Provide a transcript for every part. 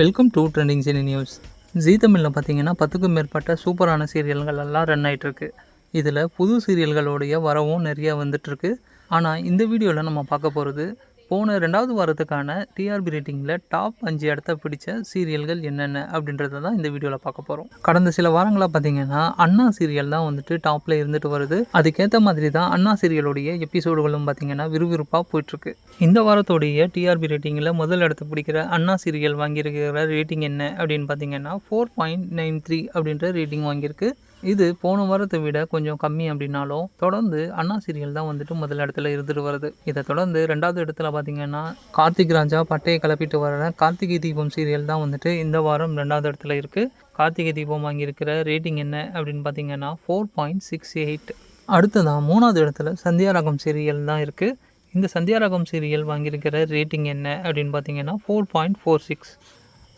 Welcome to trending cine news. Zee தமிழில் பார்த்தீங்கன்னா 10க்கும் மேற்பட்ட சூப்பரான சீரியல்கள் எல்லாம் ரன் ஆகிட்டுருக்கு. இதில் புது சீரியல்களுடைய வரவும் நிறைய வந்துட்டுருக்கு. ஆனால் இந்த வீடியோவில் நம்ம பார்க்க போகிறது போன 2வது வாரத்துக்கான டிஆர்பி ரேட்டிங்கில் டாப் 5 இடத்த பிடிச்ச சீரியல்கள் என்னென்ன அப்படின்றத தான் இந்த வீடியோவில் பார்க்க போகிறோம். கடந்த சில வாரங்களாக பார்த்தீங்கன்னா அண்ணா சீரியல் தான் வந்துட்டு டாப்பில் இருந்துட்டு வருது. அதுக்கேற்ற மாதிரி தான் அண்ணா சீரியலுடைய எபிசோடுகளும் பார்த்தீங்கன்னா விறுவிறுப்பாக போயிட்டுருக்கு. இந்த வாரத்தோடைய டிஆர்பி ரேட்டிங்கில் முதல் இடத்த பிடிக்கிற அண்ணா சீரியல் வாங்கியிருக்கிற ரேட்டிங் என்ன அப்படின்னு பார்த்தீங்கன்னா 4.93 அப்படின்ற ரேட்டிங் வாங்கியிருக்கு. இது போன வாரத்தை விட கொஞ்சம் கம்மி அப்படின்னாலும் தொடர்ந்து அண்ணா சீரியல் தான் வந்துட்டு முதல் இடத்துல இருந்துட்டு வருது. இதை தொடர்ந்து 2வது இடத்துல பார்த்தீங்கன்னா கார்த்திக் ராஜா பட்டையை கிளப்பிட்டு வர கார்த்திகை தீபம் சீரியல் தான் வந்துட்டு இந்த வாரம் 2வது இடத்துல இருக்குது. கார்த்திகை தீபம் வாங்கியிருக்கிற ரேட்டிங் என்ன அப்படின்னு பார்த்தீங்கன்னா 4.68. அடுத்ததான் 3வது இடத்துல சந்தியாராகம் சீரியல் தான் இருக்குது. இந்த சந்தியாராகம் சீரியல் வாங்கியிருக்கிற ரேட்டிங் என்ன அப்படின்னு பார்த்தீங்கன்னா 4.46.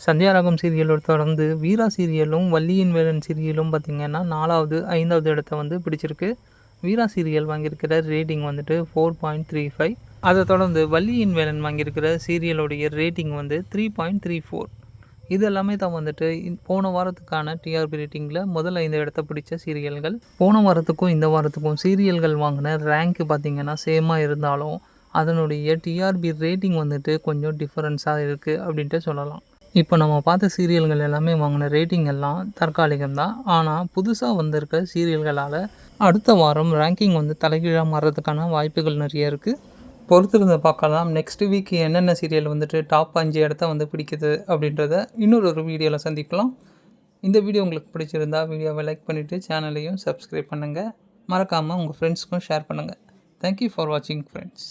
சந்தியாராகம் சீரியலோட தொடர்ந்து வீரா சீரியலும் வள்ளியின் வேலன் சீரியலும் பார்த்திங்கன்னா 4வது 5வது இடத்த வந்து பிடிச்சிருக்கு. வீரா சீரியல் வாங்கியிருக்கிற ரேட்டிங் வந்துட்டு 4.35. அதை தொடர்ந்து வள்ளியின் வேலன் வாங்கியிருக்கிற சீரியலுடைய ரேட்டிங் வந்து 3.34. இது எல்லாமே தான் வந்துட்டு போன வாரத்துக்கான டிஆர்பி ரேட்டிங்கில் முதல் 5 இடத்த பிடிச்ச சீரியல்கள். போன வாரத்துக்கும் இந்த வாரத்துக்கும் சீரியல்கள் வாங்கின ரேங்க்கு பார்த்திங்கன்னா சேமாக இருந்தாலும் அதனுடைய டிஆர்பி ரேட்டிங் வந்துட்டு கொஞ்சம் டிஃப்ரென்ஸாக இருக்குது அப்படின்ட்டு சொல்லலாம். இப்போ நம்ம பார்த்த சீரியல்கள் எல்லாமே வாங்கின ரேட்டிங் எல்லாம் தற்காலிகம் தான். ஆனால் புதுசாக வந்திருக்க சீரியல்களால் அடுத்த வாரம் ரேங்கிங் வந்து தலைகீழாக மாறுறதுக்கான வாய்ப்புகள் நிறைய இருக்குது. பொறுத்திருந்து பார்க்கலாம். நெக்ஸ்ட் வீக் என்னென்ன சீரியல் வந்துட்டு டாப் 5 இடத்த வந்து பிடிக்குது அப்படின்றத இன்னொரு வீடியோவில் சந்திக்கலாம். இந்த வீடியோ உங்களுக்கு பிடிச்சிருந்தா வீடியோவை லைக் பண்ணிவிட்டு சேனலையும் சப்ஸ்கிரைப் பண்ணுங்கள். மறக்காமல் உங்கள் ஃப்ரெண்ட்ஸ்க்கும் ஷேர் பண்ணுங்கள். தேங்க்யூ ஃபார் வாட்சிங் ஃப்ரெண்ட்ஸ்.